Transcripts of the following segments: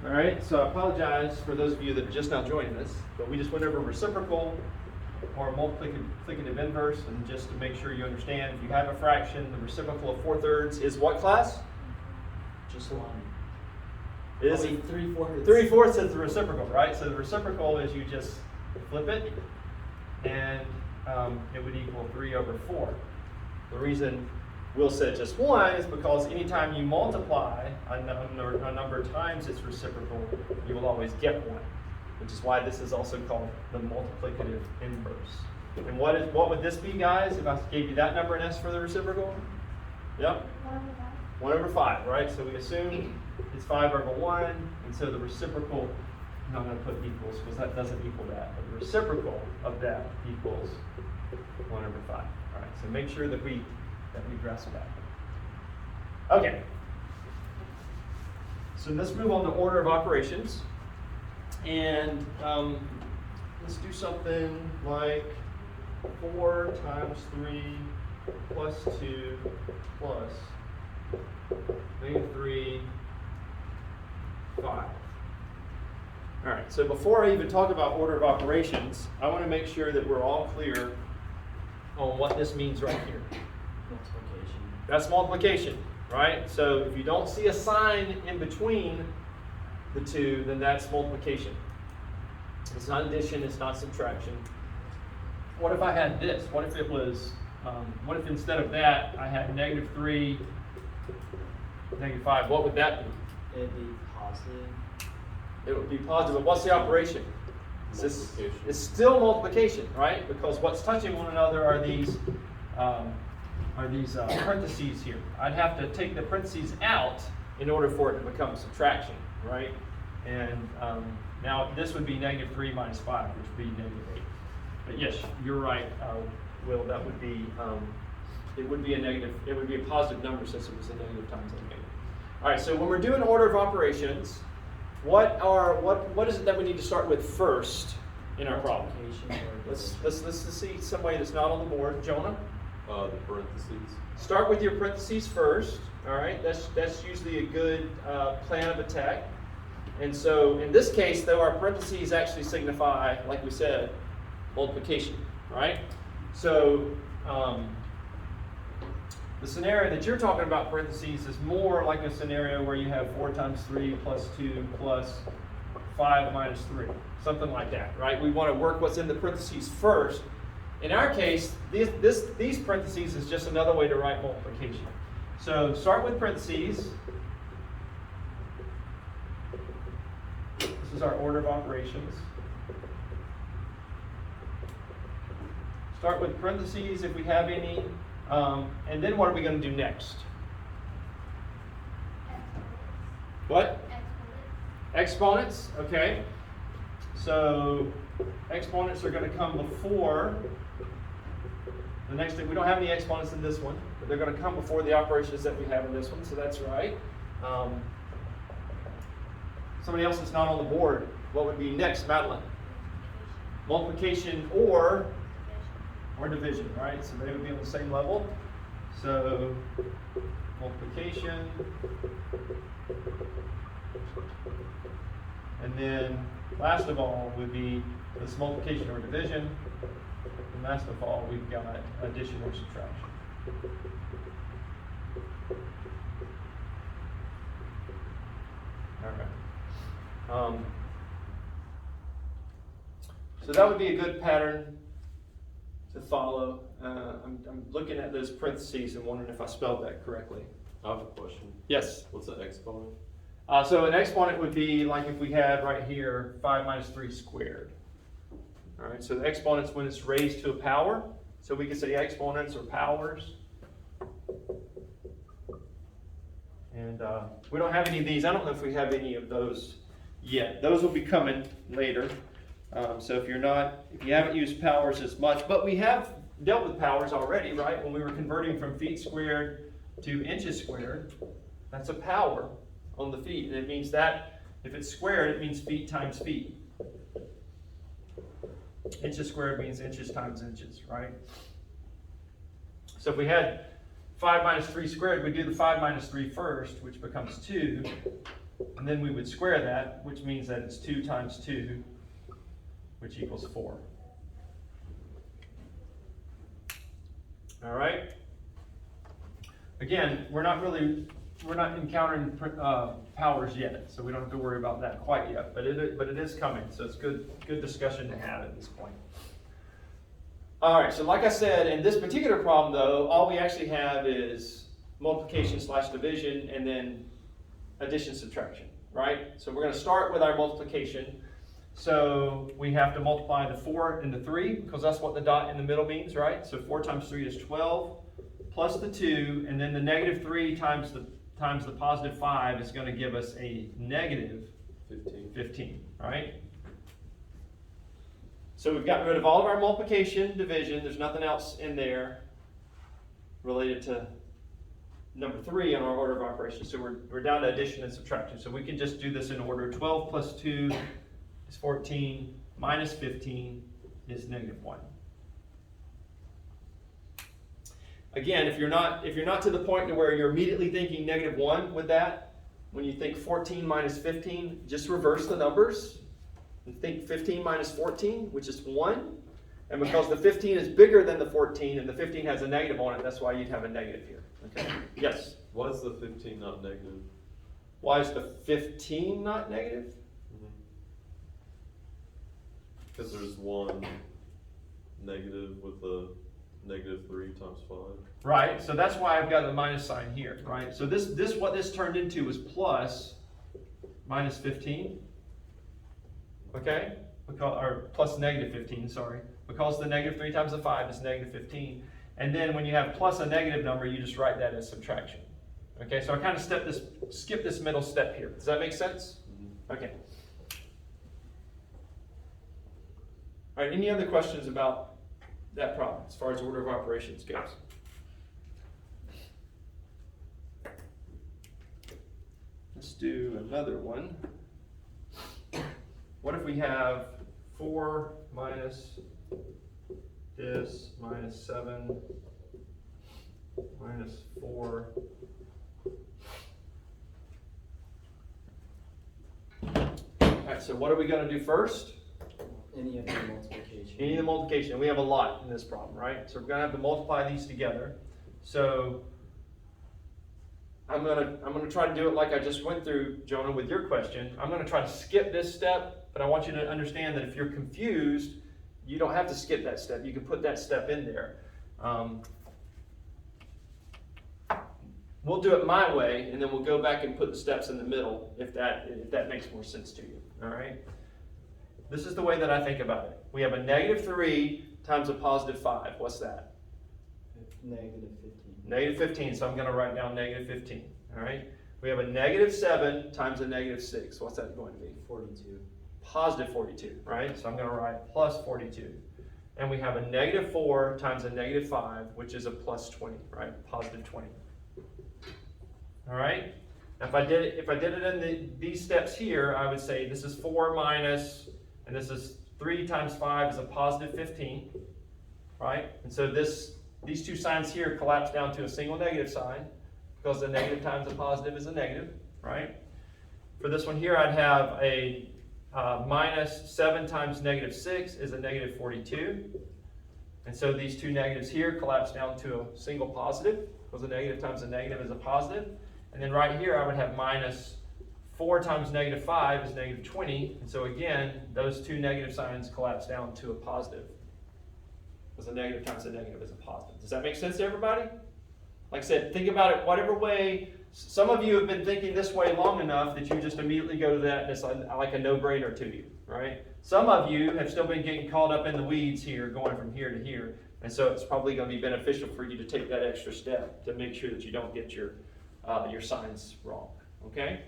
All right, so I apologize for those of you that are just now joining us, but we just went over reciprocal or multiplicative inverse, and just to make sure you understand, if you have a fraction, the reciprocal of 4/3 is what class? Just one. It is 3/4. 3/4 is the reciprocal, right? So the reciprocal is you just flip it, and it would equal 3/4. The reason Will said just one is because anytime you multiply a number of times its reciprocal, you will always get one, which is why this is also called the multiplicative inverse. And what would this be, guys, if I gave you that number in S for the reciprocal? Yep. 1/5, right? So we assume it's 5/1, and so the reciprocal, I'm not going to put equals because that doesn't equal that, but the reciprocal of that equals 1/5. All right, so make sure that we grasp that. Okay. So let's move on to order of operations, and let's do something like 4 times 3 plus 2 plus -3, 5. All right, so before I even talk about order of operations, I want to make sure that we're all clear on what this means right here. Multiplication. That's multiplication, right? So if you don't see a sign in between the two, then that's multiplication. It's not addition, it's not subtraction. What if I had this? What if it was, what if instead of that, I had -3, -5? What would that be? It'd be positive. It would be positive, but what's the operation? It's still multiplication, right? Because what's touching one another are these parentheses here. I'd have to take the parentheses out in order for it to become subtraction, right? And now this would be -3 minus 5, which would be -8. But yes, you're right, Will. That would be it would be a negative. It would be a positive number since it was a negative times a negative. All right. So when we're doing order of operations, what is it that we need to start with first in our problem? Multiplication or Let's see some way that's not on the board. Jonah? The parentheses. Start with your parentheses first. All right, that's usually a good plan of attack. And so in this case, though, our parentheses actually signify, like we said, multiplication. Right? So the scenario that you're talking about, parentheses, is more like a scenario where you have 4 times 3 plus 2 plus 5 minus 3, something like that. Right? We want to work what's in the parentheses first. In our case, these parentheses is just another way to write multiplication. So start with parentheses. This is our order of operations. Start with parentheses if we have any. And then what are we going to do next? What? Exponents. Okay. So exponents are going to come before the next thing. We don't have any exponents in this one, but they're going to come before the operations that we have in this one, so that's right. Somebody else that's not on the board, what would be next, Madeline? Multiplication or division, right? So they would be on the same level. So multiplication, and then last of all would be this multiplication or division. And last of all, we've got addition or subtraction. All right. So that would be a good pattern to follow. I'm looking at those parentheses and wondering if I spelled that correctly. I have a question. Yes. What's an exponent? So an exponent would be like if we had right here 5 minus 3 squared. All right, so the exponent's when it's raised to a power. So we can say exponents or powers. And we don't have any of these. I don't know if we have any of those yet. Those will be coming later. So if you haven't used powers as much, but we have dealt with powers already, right? When we were converting from feet squared to inches squared, that's a power on the feet. And it means that if it's squared, it means feet times feet. Inches squared means inches times inches, right? So if we had 5 minus 3 squared, we do the 5 minus 3 first, which becomes 2. And and then we would square that, which means that it's 2 times 2, which equals 4. All right? Again, we're not encountering powers yet, so we don't have to worry about that quite yet, but it is coming, so it's good discussion to have at this point. All right, so like I said, in this particular problem though, all we actually have is multiplication / division and then addition, subtraction, right? So we're going to start with our multiplication. So we have to multiply the 4 and the 3 because that's what the dot in the middle means, right? So 4 times 3 is 12 plus the 2, and then the negative 3 times the positive 5 is going to give us a negative 15, right? So we've gotten rid of all of our multiplication, division. There's nothing else in there related to number 3 on our order of operations. So we're down to addition and subtraction. So we can just do this in order. 12 plus 2 is 14, minus 15 is negative 1. Again, if you're not to the point to where you're immediately thinking negative 1 with that, when you think 14 minus 15, just reverse the numbers and think 15 minus 14, which is 1. And because the 15 is bigger than the 14 and the 15 has a negative on it, that's why you'd have a negative here. Okay? Yes? Why is the 15 not negative? Why is the 15 not negative? Because there's one negative with a negative 3 times 5. Right, so that's why I've got the minus sign here, right? So what this turned into was plus minus 15, okay? Or plus negative 15, sorry. Because the negative 3 times the 5 is negative 15. And then when you have plus a negative number, you just write that as subtraction. Okay, so I kind of skip this middle step here. Does that make sense? Okay. All right, any other questions about that problem as far as order of operations goes? Let's do another one. What if we have 4 minus this minus 7 minus 4 Alright, so what are we going to do first? Any of the multiplication. Any of the multiplication. And we have a lot in this problem, right? So we're going to have to multiply these together. So I'm gonna try to do it like I just went through, Jonah, with your question. I'm going to try to skip this step, but I want you to understand that if you're confused, you don't have to skip that step. You can put that step in there. We'll do it my way, and then we'll go back and put the steps in the middle if that makes more sense to you. All right? This is the way that I think about it. We have a negative 3 times a positive 5. What's that? Negative 15. Negative 15, so I'm going to write down negative 15. All right? We have a negative 7 times a negative 6. What's that going to be? 42. Positive 42, right? So I'm going to write plus 42. And we have a negative 4 times a negative 5, which is a plus 20, right? Positive 20. All right? Now if I did it in these steps here, I would say this is 4 minus, and this is 3 times 5 is a positive 15, right? And so these two signs here collapse down to a single negative sign because the negative times a positive is a negative, right? For this one here, I'd have a minus 7 times negative 6 is a negative 42. And so these two negatives here collapse down to a single positive because a negative times a negative is a positive. And then right here, I would have minus 4 times negative 5 is negative 20. And so again, those two negative signs collapse down to a positive. Because a negative times a negative is a positive. Does that make sense to everybody? Like I said, think about it whatever way. Some of you have been thinking this way long enough that you just immediately go to that and it's like a no-brainer to you, right? Some of you have still been getting caught up in the weeds here, going from here to here. And so it's probably going to be beneficial for you to take that extra step to make sure that you don't get your signs wrong, okay?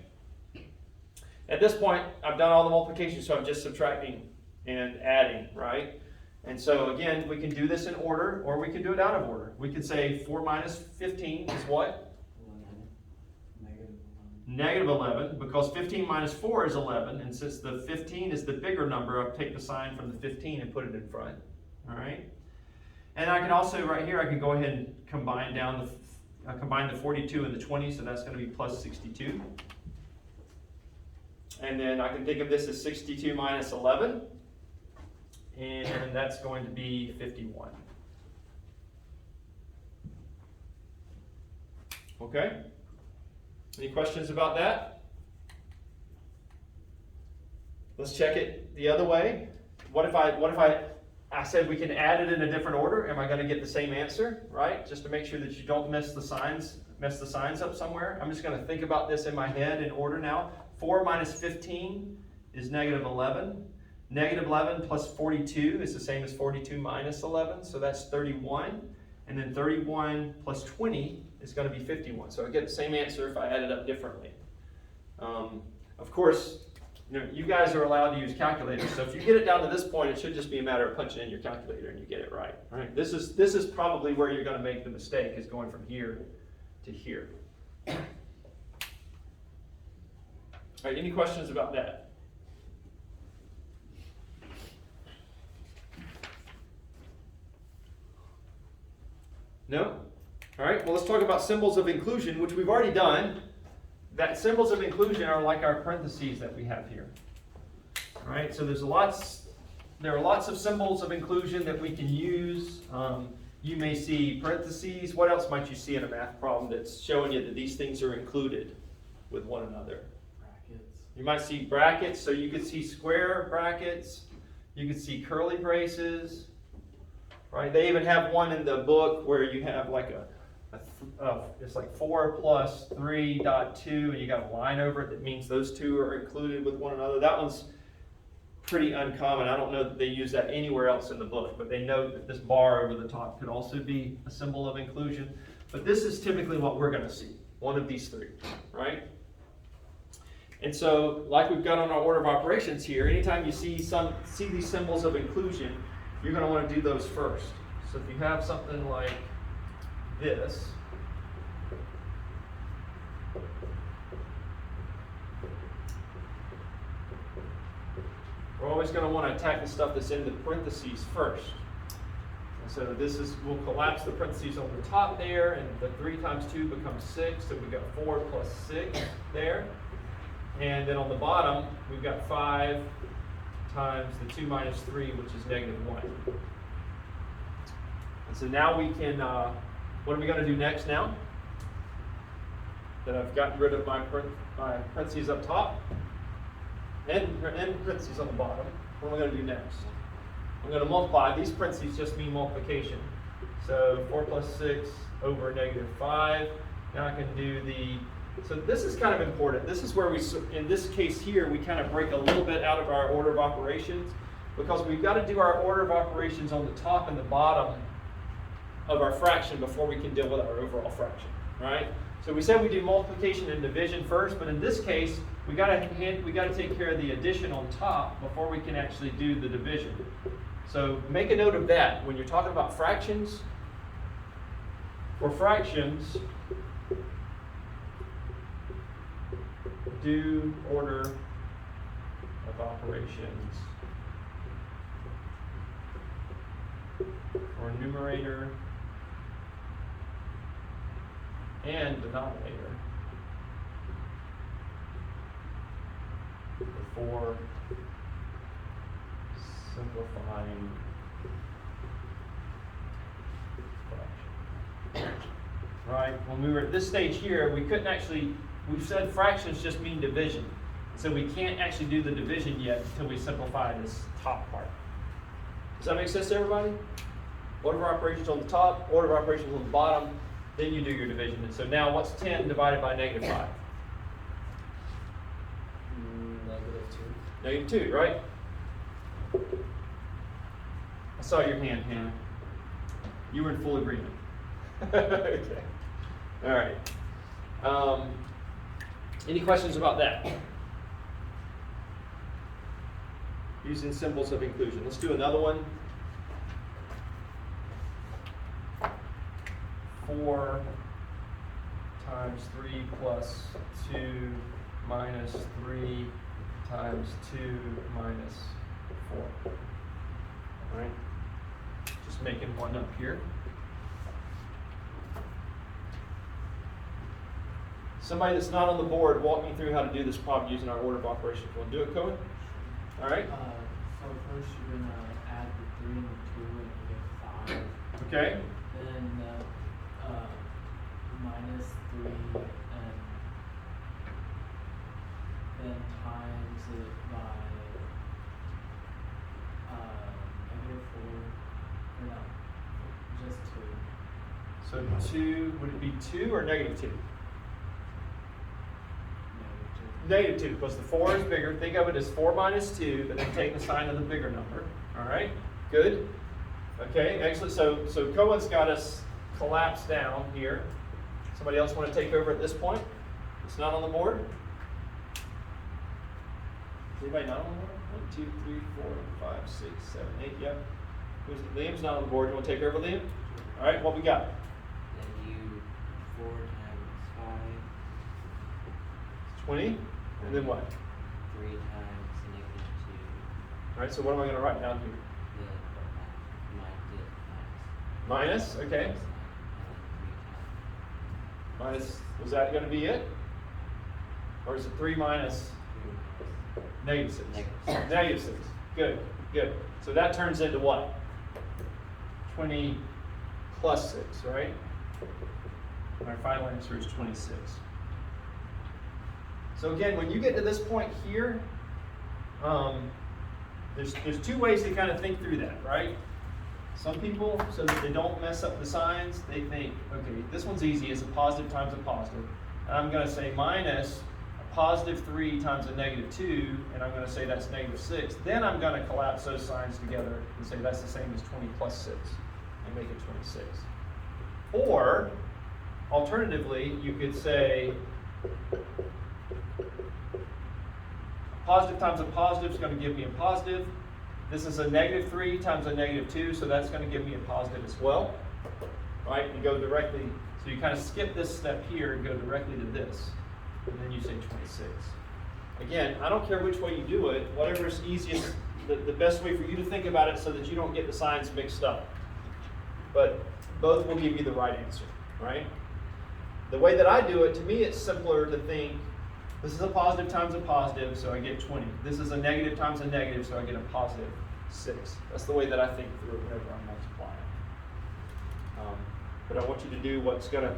At this point, I've done all the multiplication, so I'm just subtracting and adding, right? And so again, we can do this in order, or we can do it out of order. We could say 4 minus 15 is what? 11. Negative 11, because 15 minus 4 is 11, and since the 15 is the bigger number, I'll take the sign from the 15 and put it in front, all right? And I can also, right here, I can go ahead and combine the 42 and the 20, so that's going to be plus 62. And then I can think of this as 62 minus 11. And that's going to be 51. Okay? Any questions about that? Let's check it the other way. What if I said we can add it in a different order? Am I going to get the same answer, right? Just to make sure that you don't mess the signs up somewhere. I'm just going to think about this in my head in order now. 4 minus 15 is negative 11. Negative 11 plus 42 is the same as 42 minus 11, so that's 31. And then 31 plus 20 is going to be 51. So I get the same answer if I add it up differently. Of course, you guys are allowed to use calculators, so if you get it down to this point, it should just be a matter of punching in your calculator and you get it right. Right? This is probably where you're going to make the mistake, is going from here to here. All right, any questions about that? No? All right, well, let's talk about symbols of inclusion, which we've already done. That symbols of inclusion are like our parentheses that we have here. All right, so there are lots of symbols of inclusion that we can use. You may see parentheses. What else might you see in a math problem that's showing you that these things are included with one another? Brackets. You might see brackets, so you could see square brackets. You could see curly braces. Right? They even have one in the book where you have like it's like 4 plus 3.2, and you got a line over it that means those two are included with one another. That one's pretty uncommon. I don't know that they use that anywhere else in the book, but they note that this bar over the top could also be a symbol of inclusion. But this is typically what we're going to see, one of these three, right? And so, like we've got on our order of operations here, anytime you see these symbols of inclusion, you're going to want to do those first. So if you have something like this, we're always going to want to attack the stuff that's in the parentheses first. And so we'll collapse the parentheses on the top there, and the 3 times 2 becomes 6, so we've got 4 plus 6 there. And then on the bottom, we've got 5 times the 2 minus 3, which is negative 1. And so now we can, what are we going to do next now? That I've gotten rid of my parentheses up top and parentheses on the bottom. What am I going to do next? I'm going to multiply. These parentheses just mean multiplication. So 4 plus 6 over negative 5. Now I can do so this is kind of important. This is where in this case here, we kind of break a little bit out of our order of operations, because we've got to do our order of operations on the top and the bottom of our fraction before we can deal with our overall fraction, right? So we said we do multiplication and division first, but in this case, we got to take care of the addition on top before we can actually do the division. So make a note of that when you're talking about fractions. For fractions, do order of operations for numerator and denominator before simplifying fraction. Right? When we were at this stage here, we said fractions just mean division. So we can't actually do the division yet until we simplify this top part. Does that make sense to everybody? Order of operations on the top, order of operations on the bottom, then you do your division. And so now what's 10 divided by negative 5? Negative 2. -2, right? I saw your hand, Hannah. You were in full agreement. Okay. All right. Any questions about that? Using symbols of inclusion. Let's do another one. 4 times 3 plus 2 minus 3 times 2 minus 4. All right. Just making one up here. Somebody that's not on the board, walk me through how to do this problem using our order of operations. Want to do it, Cohen? All right. So first you're gonna add the 3 and the 2 and you get 5. Okay. Then minus 3 and then times it by -4 or no, just 2. So 2, would it be 2 or negative 2? -2. Negative 2, because the 4 is bigger. Think of it as 4 minus 2, but then take the sign of the bigger number. All right, good. Okay, excellent. So Cohen's got us collapsed down here. Somebody else want to take over at this point? It's not on the board? Is anybody not on the board? 1, 2, 3, 4, 5, 6, 7, 8, yep. Liam's not on the board. You want to take over, Liam? All right, what we got? Then you 4 times 20, and then what? 5, 3 times -2. All right, so what am I going to write down here? The Minus, okay. Minus, was that going to be it? Or is it 3 minus negative 6? Negative 6. Good, good. So that turns into what? 20 plus 6, right? And our final answer is 26. So again, when you get to this point here, there's 2 ways to kind of think through that, right? Some people, so that they don't mess up the signs, they think, okay, this one's easy, it's a positive times a positive. And I'm going to say minus a positive 3 times a negative 2, and I'm going to say that's negative 6. Then I'm going to collapse those signs together and say that's the same as 20 plus 6, and make it 26. Or, alternatively, you could say positive times a positive is going to give me a positive. This is a negative 3 times a negative 2, so that's going to give me a positive as well. Right? You go directly, so you kind of skip this step here and go directly to this. And then you say 26. Again, I don't care which way you do it, whatever is easiest, the best way for you to think about it so that you don't get the signs mixed up. But both will give you the right answer, right? The way that I do it, to me it's simpler to think, this is a positive times a positive, so I get 20. This is a negative times a negative, so I get a positive 6. That's the way that I think through it whenever I'm multiplying. But I want you to do what's going to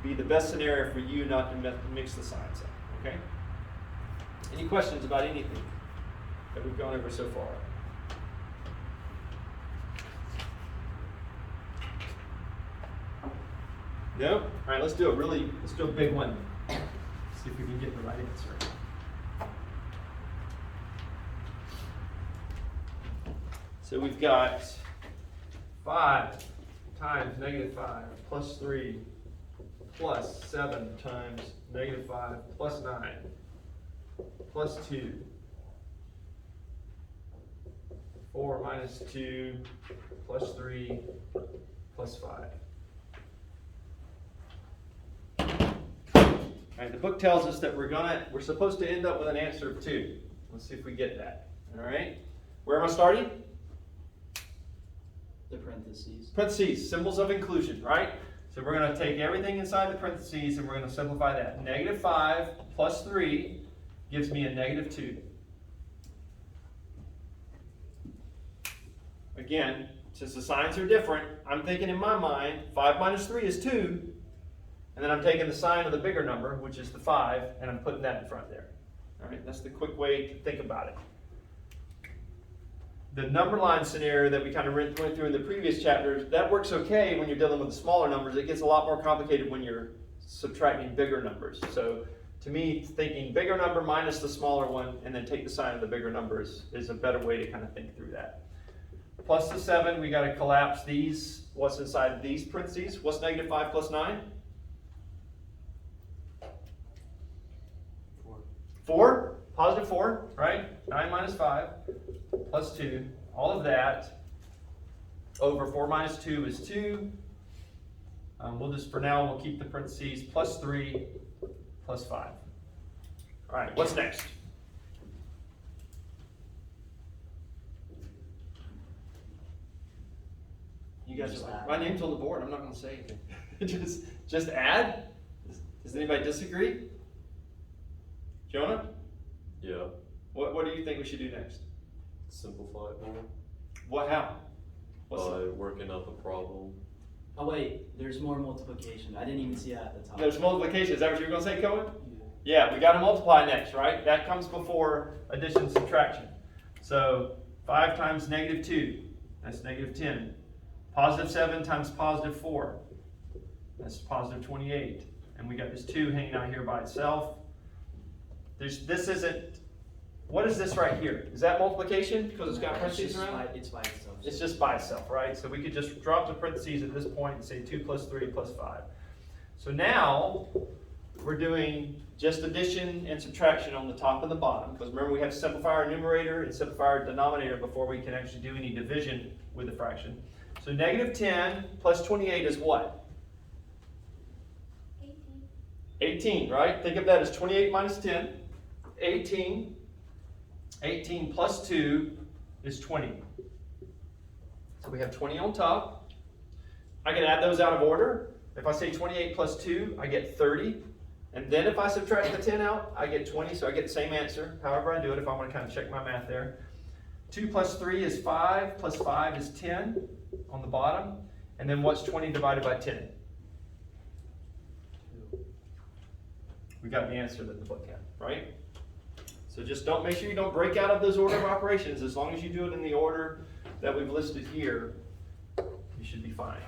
be the best scenario for you, not to mix the signs up, okay? Any questions about anything that we've gone over so far? No? All right, let's do a big one. See if we can get the right answer. So we've got 5 times -5 plus 3 plus 7 times -5 plus 9 plus 2. 4 minus 2 plus 3 plus 5. All right, the book tells us that we're supposed to end up with an answer of 2. Let's see if we get that. All right. Where am I starting? The parentheses. Parentheses, symbols of inclusion, right? So we're going to take everything inside the parentheses and we're going to simplify that. -5 plus 3 gives me a -2. Again, since the signs are different, I'm thinking in my mind, 5 minus 3 is 2. And then I'm taking the sign of the bigger number, which is the 5, and I'm putting that in front there. All right, that's the quick way to think about it. The number line scenario that we kind of went through in the previous chapters, that works okay when you're dealing with the smaller numbers. It gets a lot more complicated when you're subtracting bigger numbers. So to me, thinking bigger number minus the smaller one, and then take the sign of the bigger numbers is a better way to kind of think through that. Plus the 7, we got to collapse these, what's inside of these parentheses. What's -5 plus 9? 4, positive 4, right? 9 minus 5, plus 2, all of that, over 4 minus 2 is 2. For now, we'll keep the parentheses, plus 3, plus 5. All right, what's next? You guys are like, my name's on the board, I'm not going to say anything. just add? Does anybody disagree? Jonah, Yeah, what do you think we should do next? simplify it more What, how? What's by working out the problem. Oh wait, there's more multiplication. I didn't even see that at the top. There's multiplication, is that what you were gonna say, Cohen? Yeah. Yeah, we gotta multiply next, right? That comes before addition, subtraction. So 5 times negative 2, that's negative 10. Positive 7 times positive 4, that's positive 28. And we got this 2 hanging out here by itself. This isn't, what is this right here? Is that multiplication, because it's got parentheses around it? It's by itself. It's just by itself, right? So we could just drop the parentheses at this point and say 2 plus 3 plus 5. So now we're doing just addition and subtraction on the top and the bottom, because remember we have to simplify our numerator and simplify our denominator before we can actually do any division with the fraction. So negative 10 plus 28 is what? 18, right? Think of that as 28 minus 10. 18. 18 plus 2 is 20. So we have 20 on top. I can add those out of order. If I say 28 plus 2, I get 30. And then if I subtract the 10 out, I get 20, so I get the same answer. However I do it, if I want to kind of check my math there. 2 plus 3 is 5, plus 5 is 10 on the bottom. And then what's 20 divided by 10? We got the answer that the book had, right? So just make sure you don't break out of those order of operations. As long as you do it in the order that we've listed here, you should be fine.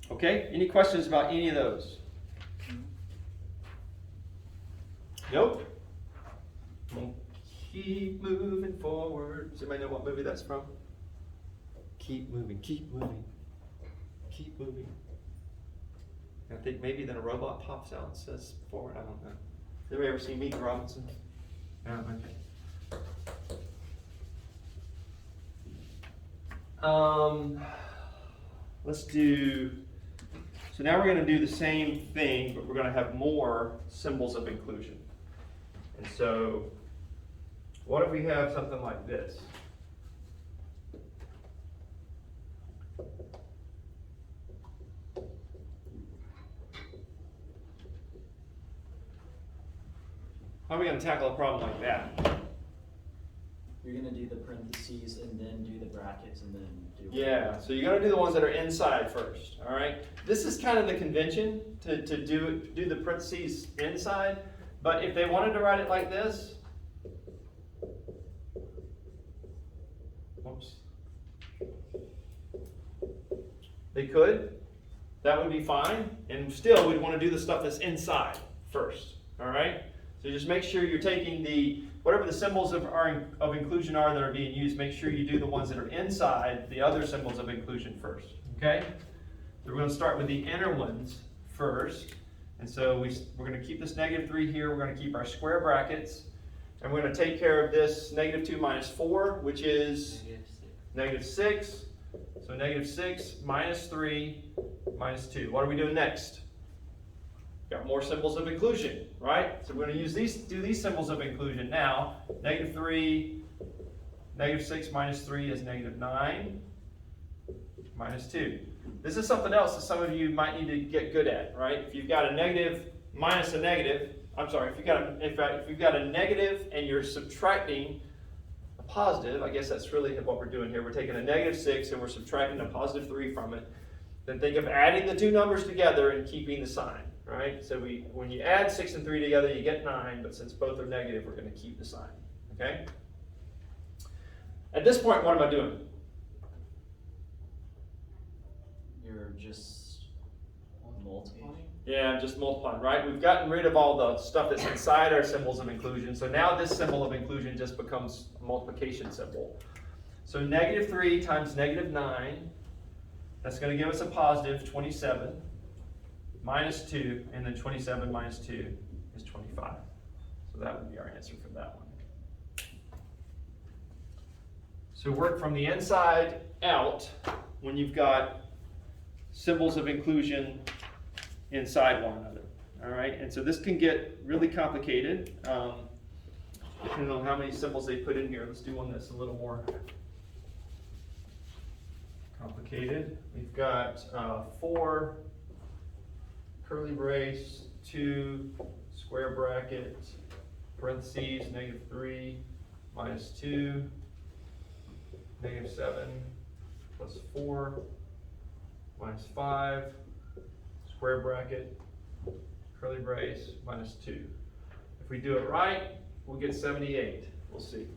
Okay, any questions about any of those? Nope. We'll keep moving forward. Does anybody know what movie that's from? Keep moving, keep moving, keep moving. I think maybe then a robot pops out and says forward, I don't know. Anybody ever seen Meet the Robinsons? Okay. Let's do, so now we're going to do the same thing, but we're going to have more symbols of inclusion. And so, what if we have something like this? How are we going to tackle a problem like that? You're gonna do the parentheses and then do the brackets and then do. Yeah, so you're going to do the ones that are inside first, all right? This is kind of the convention to do the parentheses inside, but if they wanted to write it like this, whoops, they could. That would be fine, and still we'd want to do the stuff that's inside first, all right? So just make sure you're taking whatever the symbols of inclusion are that are being used, make sure you do the ones that are inside the other symbols of inclusion first, okay? So we're going to start with the inner ones first. And so we're going to keep this negative 3 here. We're going to keep our square brackets. And we're going to take care of this negative 2 minus 4, which is negative 6. So negative 6 minus 3 minus 2. What are we doing next? Got more symbols of inclusion, right? So we're going to do these symbols of inclusion now. Negative 3, negative 6 minus 3 is negative 9, minus 2. This is something else that some of you might need to get good at, right? If you've got a negative minus a negative, I'm sorry, if you've got a negative and you're subtracting a positive, I guess that's really what we're doing here. We're taking a negative 6 and we're subtracting a positive 3 from it. Then think of adding the two numbers together and keeping the sign. Right? So when you add 6 and 3 together, you get 9, but since both are negative, we're going to keep the sign. Okay? At this point, what am I doing? You're just multiplying? Yeah, I'm just multiplying, right? We've gotten rid of all the stuff that's inside our symbols of inclusion, so now this symbol of inclusion just becomes a multiplication symbol. So negative 3 times negative 9, that's going to give us a positive 27. Minus 2, and then 27 minus 2 is 25. So that would be our answer for that one. So work from the inside out when you've got symbols of inclusion inside one another. All right, and so this can get really complicated depending on how many symbols they put in here. Let's do one that's a little more complicated. We've got 4 curly brace, 2, square bracket, parentheses, -3, -2, -7, plus 4, -5, square bracket, curly brace, -2. If we do it right, we'll get 78. We'll see.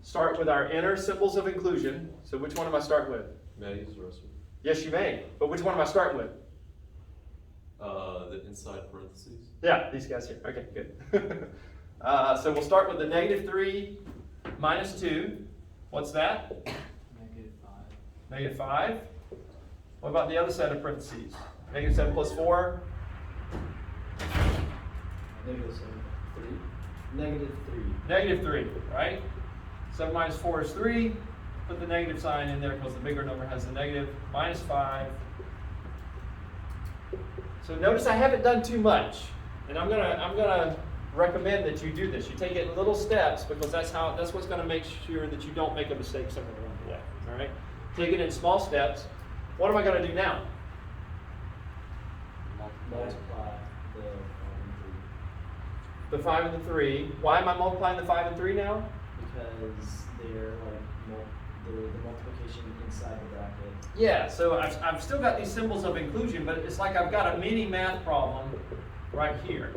Start with our inner symbols of inclusion. So which one am I starting with? May I use the rest of it? Yes, you may. But which one am I starting with? The inside parentheses. Yeah, these guys here. Okay, good. So we'll start with the -3 -2. What's that? -5. -5. What about the other set of parentheses? -7 plus 4? -3, right? 7 minus 4 is 3. Put the negative sign in there because the bigger number has the negative. -5. So notice I haven't done too much, and I'm gonna recommend that you do this. You take it in little steps because that's what's gonna make sure that you don't make a mistake somewhere along the way. All right? Take it in small steps. What am I gonna do now? Multiply The 5 and the 3. Why am I multiplying the 5 and 3 now? because they're like the multiplication inside the bracket. Yeah, so I've still got these symbols of inclusion, but it's like I've got a mini math problem right here.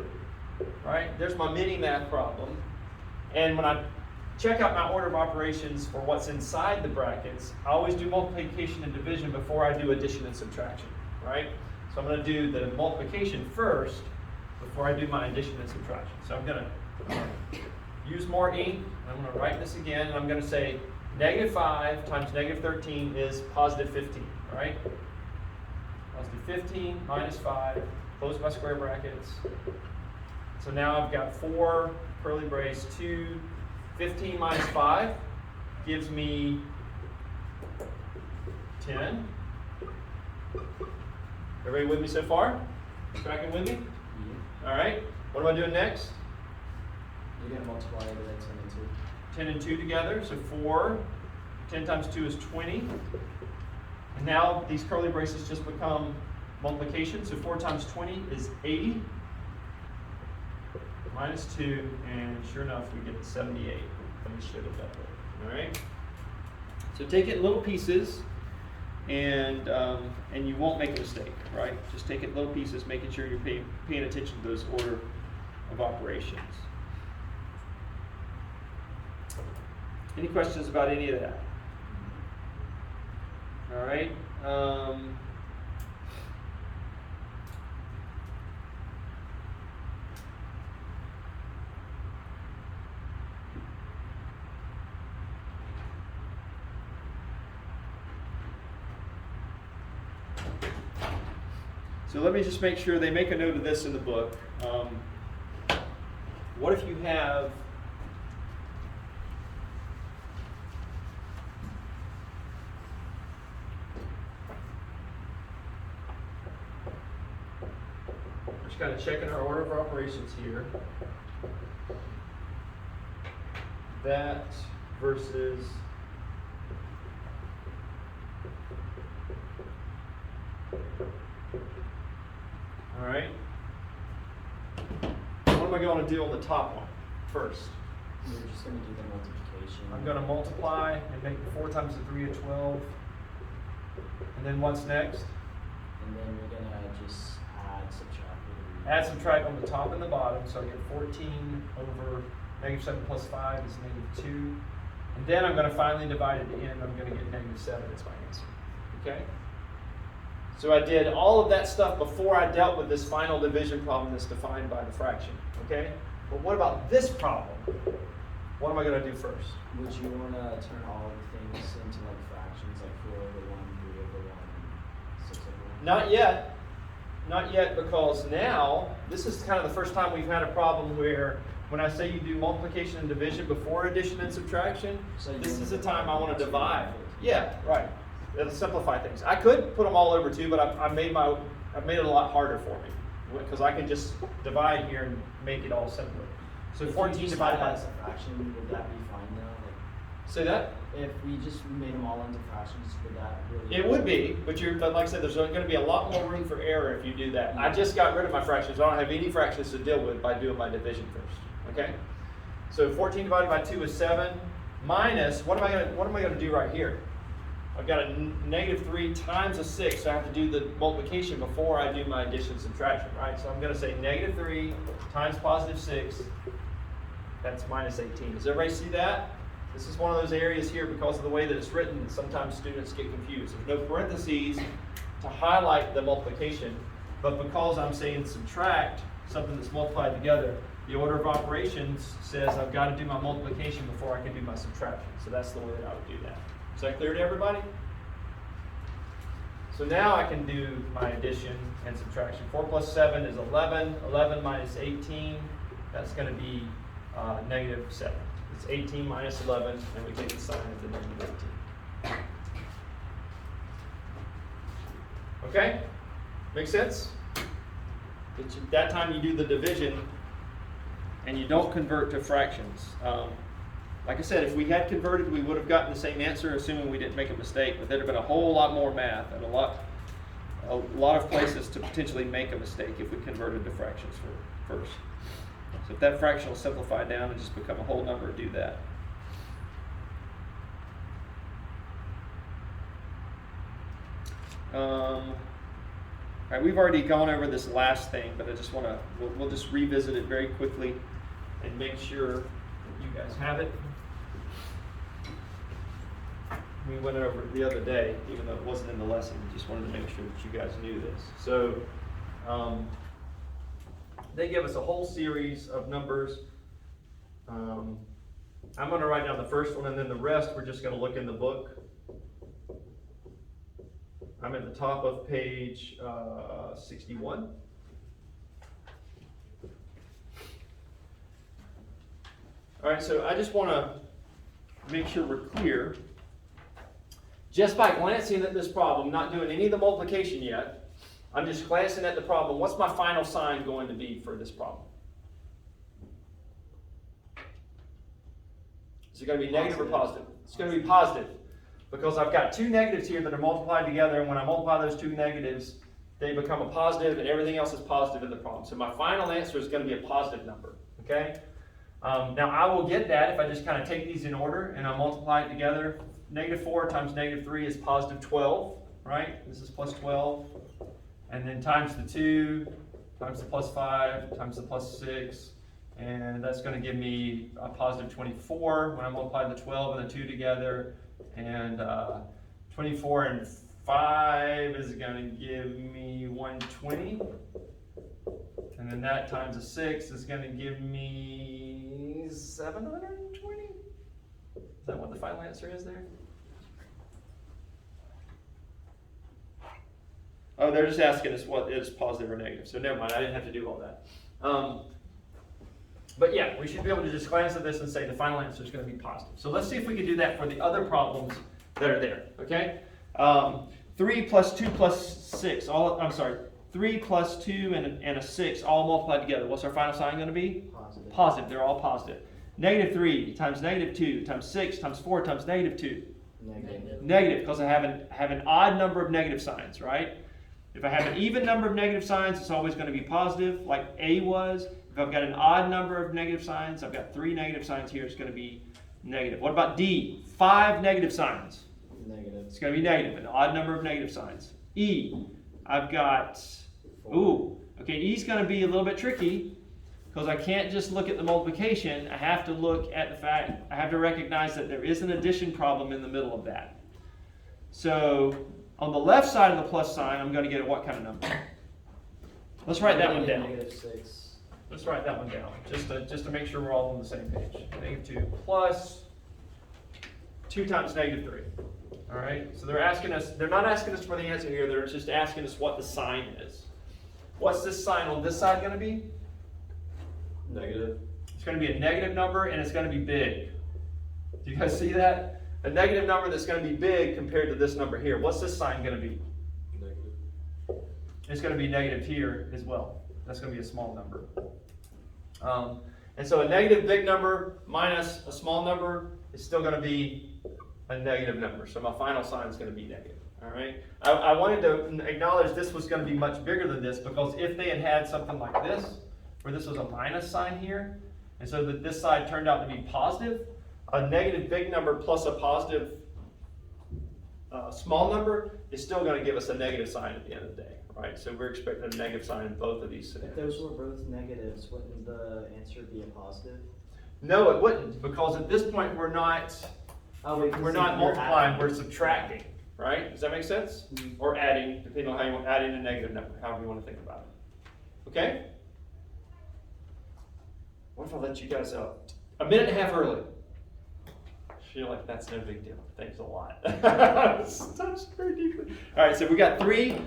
Right? There's my mini math problem. And when I check out my order of operations for what's inside the brackets, I always do multiplication and division before I do addition and subtraction. Right? So I'm going to do the multiplication first before I do my addition and subtraction. So I'm going to use more ink. I'm going to write this again, and I'm going to say -5 times -13 is +15, right? +15 minus 5, close my square brackets. So now I've got 4, curly brace, 2, 15 minus 5 gives me 10. Everybody with me so far? Tracking with me? Yeah. All right. What am I doing next? You're gonna multiply the 10 and 2. 10 and 2 together, so 4. 10 times 2 is 20. And now these curly braces just become multiplication, so 4 times 20 is 80. Minus 2, and sure enough, we get 78. We should have done it. All right? So take it in little pieces, and you won't make a mistake, right? Just take it in little pieces, making sure you're paying attention to those order of operations. Any questions about any of that? All right. So let me just make sure they make a note of this in the book. What if you have just kind of checking our order of operations here. That versus all right. What am I going to do on the top one first? You're just gonna do the multiplication. I'm going to multiply and make 4 times the 3 of 12. And then what's next? And then you're gonna just add, subtract. Add, subtract on the top and the bottom. So I get 14 over -7 plus 5 is -2. And then I'm going to finally divide at the end. I'm going to get -7 as my answer. Okay? So I did all of that stuff before I dealt with this final division problem that's defined by the fraction. Okay? But what about this problem? What am I going to do first? Would you wanna turn all the things into like fractions, like 4 over 1, 3 over 1, and 6 over 1? Not yet. Not yet, because now, this is kind of the first time we've had a problem where when I say you do multiplication and division before addition and subtraction, So you this wanna is the time I want to divide. divide. Yeah, right. It'll simplify things. I could put them all over 2, but I've made it a lot harder for me because I can just divide here and make it all simpler. So If you 14 just divided had by as a fraction, would that be fine though? Say that? If we just made them all into fractions, would that really? It would be, but like I said, there's going to be a lot more room for error if you do that. I just got rid of my fractions. I don't have any fractions to deal with by doing my division first. Okay? So 14 divided by 2 is 7. Minus, what am I going to do right here? I've got a negative 3 times a 6, so I have to do the multiplication before I do my addition and subtraction, right? So I'm going to say negative 3 times positive 6, that's minus 18. Does everybody see that? This is one of those areas here, because of the way that it's written, that sometimes students get confused. There's no parentheses to highlight the multiplication, but because I'm saying subtract something that's multiplied together, the order of operations says I've got to do my multiplication before I can do my subtraction. So that's the way that I would do that. Is that clear to everybody? So now I can do my addition and subtraction. 4 plus 7 is 11. 11 minus 18, that's going to be negative 7. It's 18 minus 11, and we take the sign of the negative 18. Okay? Make sense? That time you do the division, and you don't convert to fractions. Like I said, if we had converted, we would have gotten the same answer, assuming we didn't make a mistake, but there'd have been a whole lot more math and a lot of places to potentially make a mistake if we converted to fractions first. So if that fraction will simplify down and just become a whole number, do that. All right, we've already gone over this last thing, but I just want to, we'll just revisit it very quickly and make sure that you guys have it. We went over it the other day, even though it wasn't in the lesson. We just wanted to make sure that you guys knew this. So they give us a whole series of numbers. I'm going to write down the first one, and then the rest we're just going to look in the book. I'm at the top of page 61. All right, so I just want to make sure we're clear. Just by glancing at this problem, not doing any of the multiplication yet, I'm just glancing at the problem. What's my final sign going to be for this problem? Is it going to be negative or positive? It's going to be positive, because I've got two negatives here that are multiplied together, and when I multiply those two negatives, they become a positive, and everything else is positive in the problem. So my final answer is going to be a positive number, okay? Now I will get that if I just kind of take these in order and I multiply it together. Negative 4 times negative 3 is positive 12, right? This is plus 12. And then times the 2, times the plus 5, times the plus 6. And that's going to give me a positive 24 when I multiply the 12 and the 2 together. And 24 and 5 is going to give me 120. And then that times a 6 is going to give me 720. Is that what the final answer is there? Oh, they're just asking us what is positive or negative. So never mind, I didn't have to do all that. But yeah, we should be able to just glance at this and say the final answer is going to be positive. So let's see if we can do that for the other problems that are there, okay? 3 plus 2 plus 6, 3 plus 2 and a 6 all multiplied together. What's our final sign going to be? Positive. Positive, they're all positive. Negative 3 times negative 2 times 6 times 4 times negative 2. Negative. Negative, because I have an odd number of negative signs, right? If I have an even number of negative signs, it's always going to be positive, like A was. If I've got an odd number of negative signs, I've got 3 negative signs here, it's going to be negative. What about D? 5 negative signs. Negative. It's going to be negative, an odd number of negative signs. E, I've got, E's going to be a little bit tricky, because I can't just look at the multiplication. I have to look at the fact, I have to recognize that there is an addition problem in the middle of that. So on the left side of the plus sign, I'm going to get a what kind of number? Let's write that one down. Negative 6. Let's write that one down, just to make sure we're all on the same page. Negative 2 plus 2 times negative 3. All right, so they're not asking us for the answer here, they're just asking us what the sign is. What's this sign on this side going to be? Negative. It's going to be a negative number, and it's going to be big. Do you guys see that? A negative number that's going to be big compared to this number here. What's this sign going to be? Negative. It's going to be negative here as well. That's going to be a small number. And so a negative big number minus a small number is still gonna be a negative number, so my final sign is gonna be negative, all right? I wanted to acknowledge this was gonna be much bigger than this, because if they had had something like this, where this was a minus sign here, and so that this side turned out to be positive, a negative big number plus a positive small number is still gonna give us a negative sign at the end of the day, right? So we're expecting a negative sign in both of these If scenarios. those were both negatives, wouldn't the answer be a positive? No, it wouldn't, because at this point, we're not Because we're not you're multiplying, adding. we're subtracting, right? Does that make sense? Mhm. Or adding, depending on how you want, adding a negative number, however you want to think about it. Okay? What if I let you guys out a minute and a half early? I feel like that's no big deal. Thanks a lot. It's touched very deeply. All right, so we got three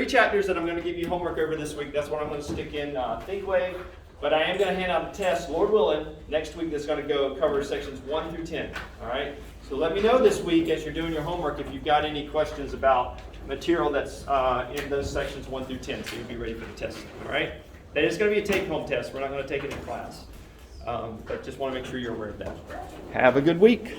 chapters that I'm going to give you homework over this week. That's what I'm going to stick in ThinkWave. But I am going to hand out a test, Lord willing, next week that's going to go cover sections 1 through 10. All right? So let me know this week as you're doing your homework if you've got any questions about material that's in those sections 1 through 10, so you'll be ready for the test. All right? That is going to be a take-home test. We're not going to take it in class. But just want to make sure you're aware of that. Have a good week.